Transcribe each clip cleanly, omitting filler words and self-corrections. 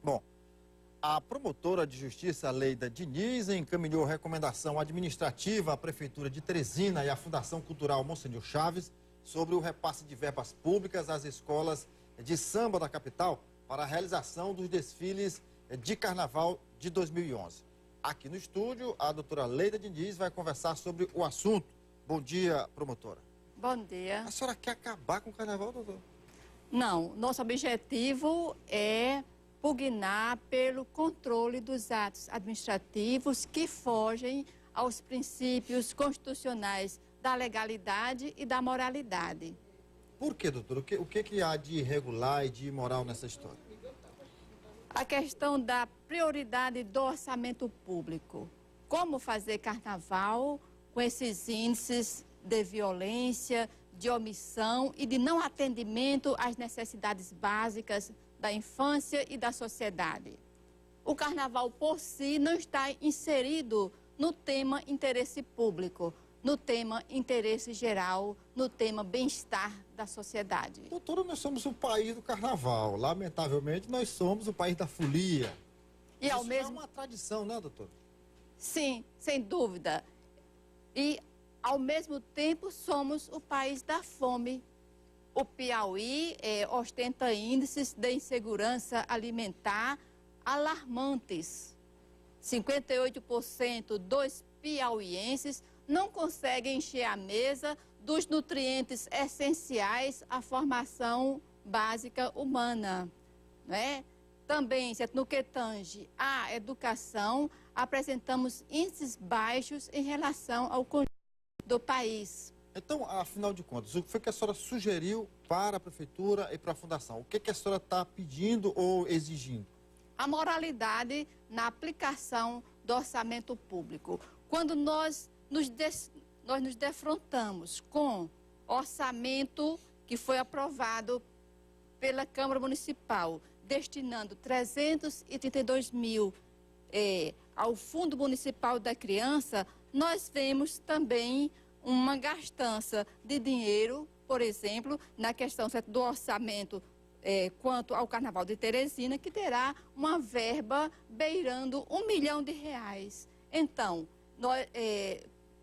Bom, a promotora de justiça, Leida Diniz, encaminhou recomendação administrativa à Prefeitura de Teresina e à Fundação Cultural Monsenhor Chaves sobre o repasse de verbas públicas às escolas de samba da capital para a realização dos desfiles de carnaval de 2011. Aqui no estúdio, a doutora Leida Diniz vai conversar sobre o assunto. Bom dia, promotora. Bom dia. A senhora quer acabar com o carnaval, doutor? Não, nosso objetivo é pugnar pelo controle dos atos administrativos que fogem aos princípios constitucionais da legalidade e da moralidade. Por quê, doutor? O que há de irregular e de imoral nessa história? A questão da prioridade do orçamento público. Como fazer carnaval com esses índices de violência, de omissão e de não atendimento às necessidades básicas da infância e da sociedade. O carnaval por si não está inserido no tema interesse público, no tema interesse geral, no tema bem-estar da sociedade. Doutora, nós somos o país do carnaval. Lamentavelmente, nós somos o país da folia. E ao Isso mesmo... é uma tradição, né, doutor? Sim, sem dúvida. E, ao mesmo tempo, somos o país da fome. O Piauí ostenta índices de insegurança alimentar alarmantes. 58% dos piauienses não conseguem encher a mesa dos nutrientes essenciais à formação básica humana, né? Também, no que tange à educação, apresentamos índices baixos em relação ao conjunto do país. Então, afinal de contas, o que foi que a senhora sugeriu para a Prefeitura e para a Fundação? O que a senhora está pedindo ou exigindo? A moralidade na aplicação do orçamento público. Quando nós nos defrontamos com orçamento que foi aprovado pela Câmara Municipal, destinando 332 mil ao Fundo Municipal da Criança, nós vemos também uma gastança de dinheiro, por exemplo, na questão do orçamento quanto ao Carnaval de Teresina, que terá uma verba beirando R$1 milhão. Então,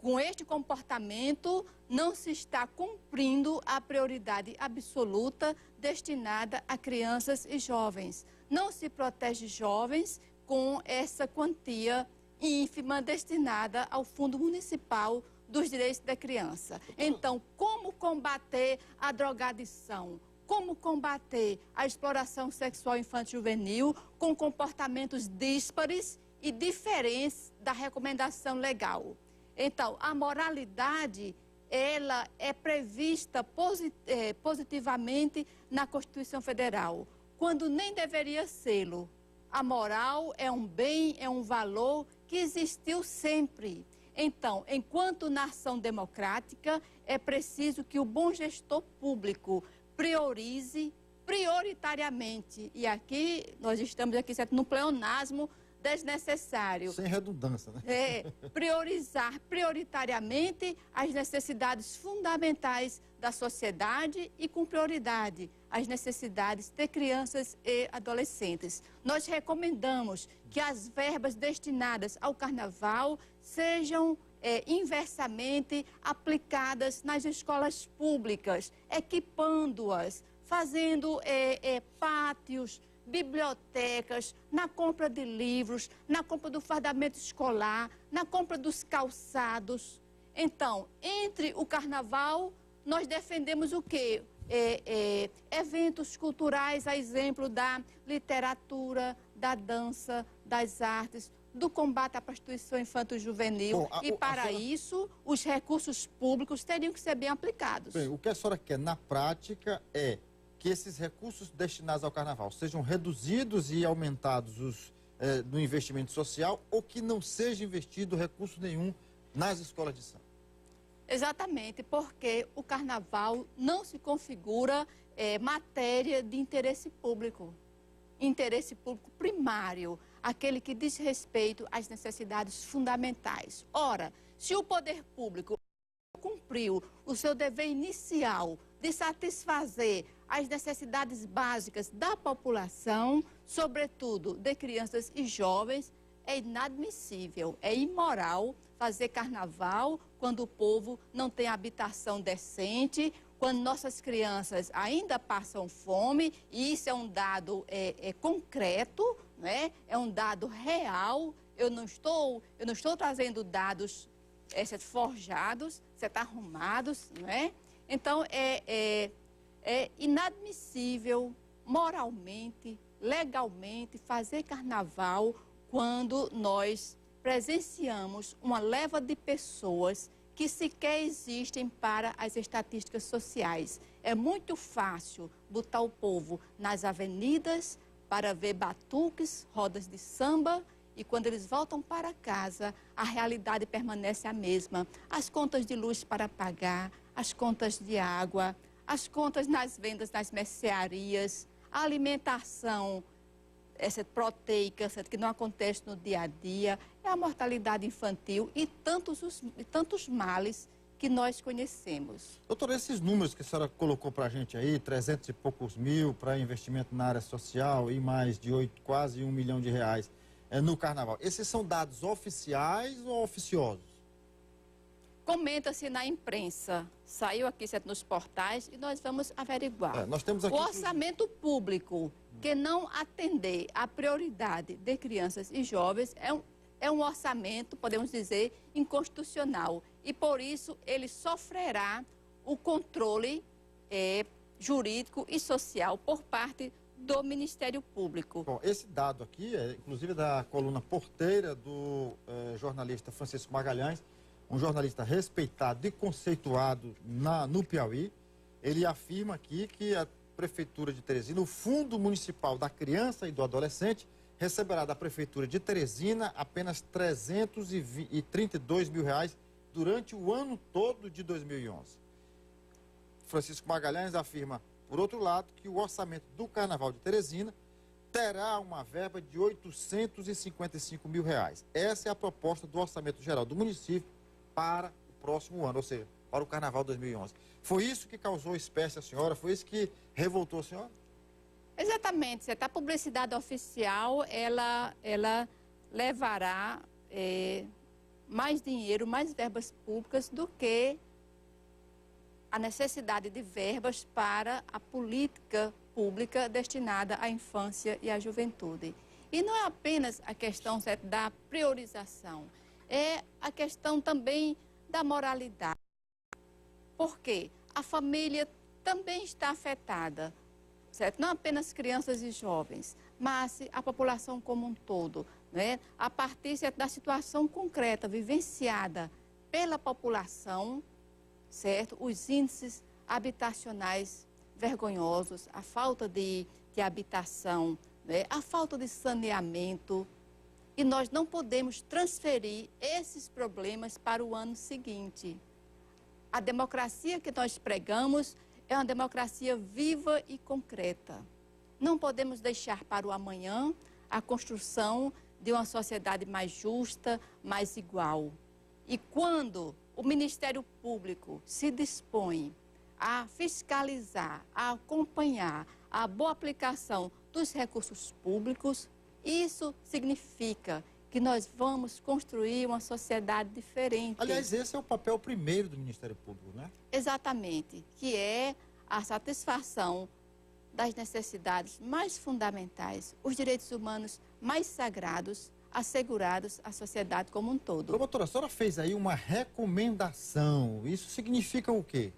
com este comportamento, não se está cumprindo a prioridade absoluta destinada a crianças e jovens. Não se protege jovens com essa quantia ínfima destinada ao Fundo Municipal dos Direitos da Criança. Então, como combater a drogadição? Como combater a exploração sexual infanto-juvenil com comportamentos díspares e diferentes da recomendação legal? Então, a moralidade, ela é prevista positivamente na Constituição Federal, quando nem deveria sê-lo. A moral é um bem, é um valor que existiu sempre. Então, enquanto nação democrática, é preciso que o bom gestor público priorize prioritariamente. E aqui, nós estamos aqui num pleonasmo desnecessário. Sem redundância, né? Priorizar prioritariamente as necessidades fundamentais da sociedade e com prioridade as necessidades de crianças e adolescentes. Nós recomendamos que as verbas destinadas ao carnaval sejam inversamente aplicadas nas escolas públicas, equipando-as, fazendo pátios, bibliotecas, na compra de livros, na compra do fardamento escolar, na compra dos calçados. Então, entre o carnaval, nós defendemos o quê? Eventos culturais, a exemplo da literatura, da dança, das artes, do combate à prostituição infanto-juvenil. E para isso, os recursos públicos teriam que ser bem aplicados. Bem, o que a senhora quer na prática é que esses recursos destinados ao carnaval sejam reduzidos e aumentados no investimento social, ou que não seja investido recurso nenhum nas escolas de samba? Exatamente, porque o carnaval não se configura matéria de interesse público primário, aquele que diz respeito às necessidades fundamentais. Ora, se o poder público cumprir cumpriu o seu dever inicial de satisfazer as necessidades básicas da população, sobretudo de crianças e jovens, é inadmissível, é imoral fazer carnaval quando o povo não tem habitação decente, quando nossas crianças ainda passam fome, e isso é um dado concreto, né? É um dado real. Eu não estou trazendo dados forjados, arrumados, não é? Então, é inadmissível moralmente, legalmente, fazer carnaval quando nós presenciamos uma leva de pessoas que sequer existem para as estatísticas sociais. É muito fácil botar o povo nas avenidas para ver batuques, rodas de samba, e quando eles voltam para casa, a realidade permanece a mesma. As contas de luz para pagar, as contas de água, as contas nas vendas nas mercearias, a alimentação proteica, que não acontece no dia a dia, é a mortalidade infantil e tantos males que nós conhecemos. Doutora, esses números que a senhora colocou para a gente aí, 300 e poucos mil para investimento na área social e mais de quase 1 milhão de reais no carnaval, esses são dados oficiais ou oficiosos? Comenta-se na imprensa, saiu aqui nos portais e nós vamos averiguar. Nós temos aqui o orçamento público que não atender à prioridade de crianças e jovens é um orçamento, podemos dizer, inconstitucional. E por isso ele sofrerá o controle jurídico e social por parte do Ministério Público. Bom, esse dado aqui é inclusive da coluna Porteira do jornalista Francisco Magalhães, um jornalista respeitado e conceituado no Piauí. Ele afirma aqui que a Prefeitura de Teresina, o Fundo Municipal da Criança e do Adolescente, receberá da Prefeitura de Teresina apenas R$332 mil durante o ano todo de 2011. Francisco Magalhães afirma, por outro lado, que o orçamento do Carnaval de Teresina terá uma verba de R$855 mil. Essa é a proposta do Orçamento Geral do município para o próximo ano, ou seja, para o Carnaval 2011. Foi isso que causou espécie à senhora? Foi isso que revoltou a senhora? Exatamente. A publicidade oficial, ela levará mais dinheiro, mais verbas públicas do que a necessidade de verbas para a política pública destinada à infância e à juventude. E não é apenas a questão da priorização, é a questão também da moralidade. Por quê? A família também está afetada, certo? Não apenas crianças e jovens, mas a população como um todo, né? A partir da situação concreta, vivenciada pela população, certo? Os índices habitacionais vergonhosos, a falta de habitação, né? A falta de saneamento. E nós não podemos transferir esses problemas para o ano seguinte. A democracia que nós pregamos é uma democracia viva e concreta. Não podemos deixar para o amanhã a construção de uma sociedade mais justa, mais igual. E quando o Ministério Público se dispõe a fiscalizar, a acompanhar a boa aplicação dos recursos públicos, isso significa que nós vamos construir uma sociedade diferente. Aliás, esse é o papel primeiro do Ministério Público, né? Exatamente, que é a satisfação das necessidades mais fundamentais, os direitos humanos mais sagrados, assegurados à sociedade como um todo. Doutora, a senhora fez aí uma recomendação. Isso significa o quê?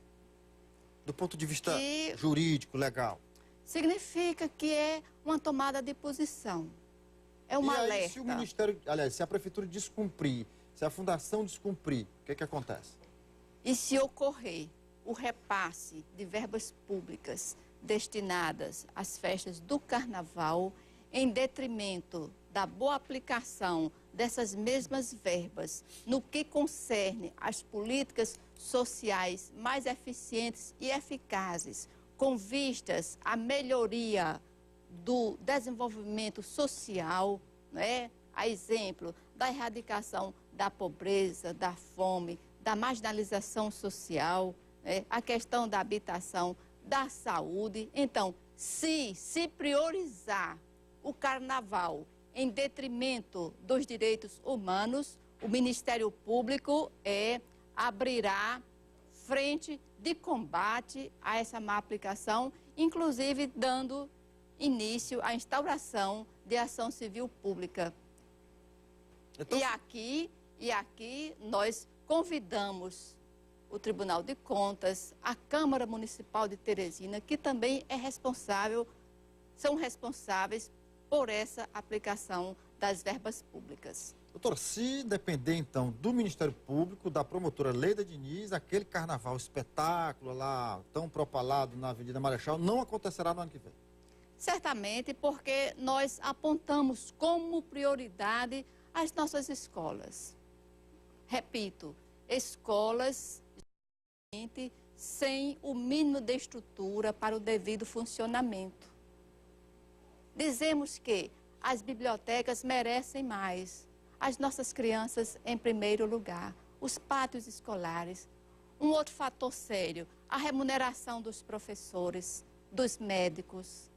Do ponto de vista jurídico, legal? Significa que é uma tomada de posição. É uma alerta. Se o Ministério, aliás, se a Prefeitura descumprir, se a Fundação descumprir, o que acontece? E se ocorrer o repasse de verbas públicas destinadas às festas do Carnaval, em detrimento da boa aplicação dessas mesmas verbas no que concerne às políticas sociais mais eficientes e eficazes, com vistas à melhoria do desenvolvimento social, né? A exemplo da erradicação da pobreza, da fome, da marginalização social, a questão da habitação, da saúde. Então, se priorizar o carnaval em detrimento dos direitos humanos, o Ministério Público abrirá frente de combate a essa má aplicação, inclusive dando início à instauração de ação civil pública. Então... E aqui nós convidamos o Tribunal de Contas, a Câmara Municipal de Teresina, que também são responsáveis por essa aplicação das verbas públicas. Doutora, se depender, então, do Ministério Público, da promotora Leida Diniz, aquele carnaval espetáculo lá, tão propalado na Avenida Marechal, não acontecerá no ano que vem? Certamente, porque nós apontamos como prioridade as nossas escolas. Repito, escolas sem o mínimo de estrutura para o devido funcionamento. Dizemos que as bibliotecas merecem mais, as nossas crianças em primeiro lugar, os pátios escolares. Um outro fator sério, a remuneração dos professores, dos médicos,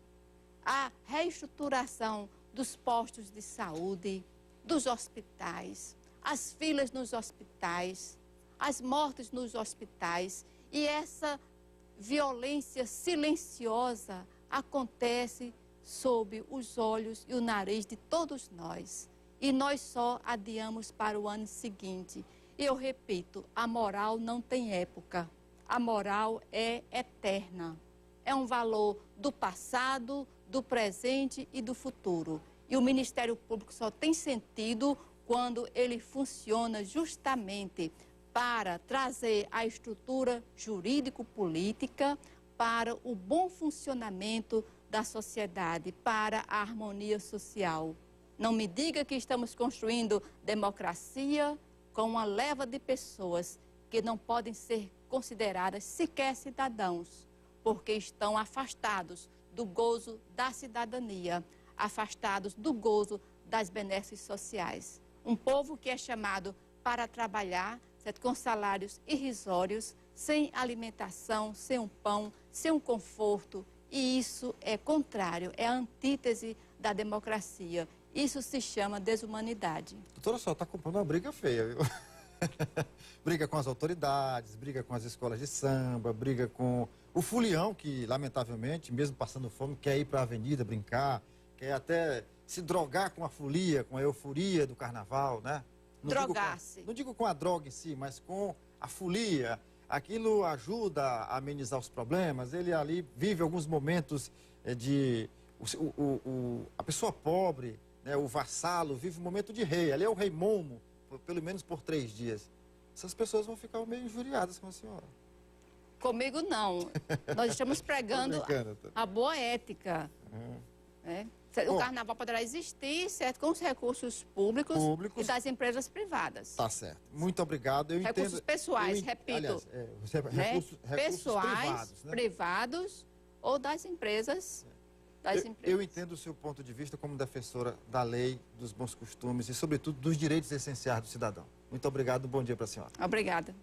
a reestruturação dos postos de saúde, dos hospitais, as filas nos hospitais, as mortes nos hospitais. E essa violência silenciosa acontece sob os olhos e o nariz de todos nós. E nós só adiamos para o ano seguinte. E eu repito, a moral não tem época. A moral é eterna. É um valor do passado, do presente e do futuro. E o Ministério Público só tem sentido quando ele funciona justamente para trazer a estrutura jurídico-política para o bom funcionamento da sociedade, para a harmonia social. Não me diga que estamos construindo democracia com uma leva de pessoas que não podem ser consideradas sequer cidadãos, porque estão afastados do gozo da cidadania, afastados do gozo das benesses sociais. Um povo que é chamado para trabalhar, certo, com salários irrisórios, sem alimentação, sem um pão, sem um conforto. E isso é contrário, é a antítese da democracia. Isso se chama desumanidade. Doutora, só está comprando uma briga feia, viu? Briga com as autoridades, briga com as escolas de samba, briga com o fulião que, lamentavelmente, mesmo passando fome, quer ir para a avenida brincar, quer até se drogar com a folia, com a euforia do carnaval, né? Drogar-se. Não digo com a droga em si, mas com a folia. Aquilo ajuda a amenizar os problemas. Ele ali vive alguns momentos a pessoa pobre, né, o vassalo, vive um momento de rei. Ali é o rei Momo, pelo menos por 3 dias. Essas pessoas vão ficar meio injuriadas com a senhora. Comigo não. Nós estamos pregando a boa ética. Né? O carnaval poderá existir, certo, com os recursos públicos e das empresas privadas. Tá certo. Muito obrigado. Eu recursos entendo, pessoais, repito. Aliás, né? recursos pessoais, privados, né? privados ou das empresas. Eu entendo o seu ponto de vista como defensora da lei, dos bons costumes e, sobretudo, dos direitos essenciais do cidadão. Muito obrigado. Bom dia para a senhora. Obrigada.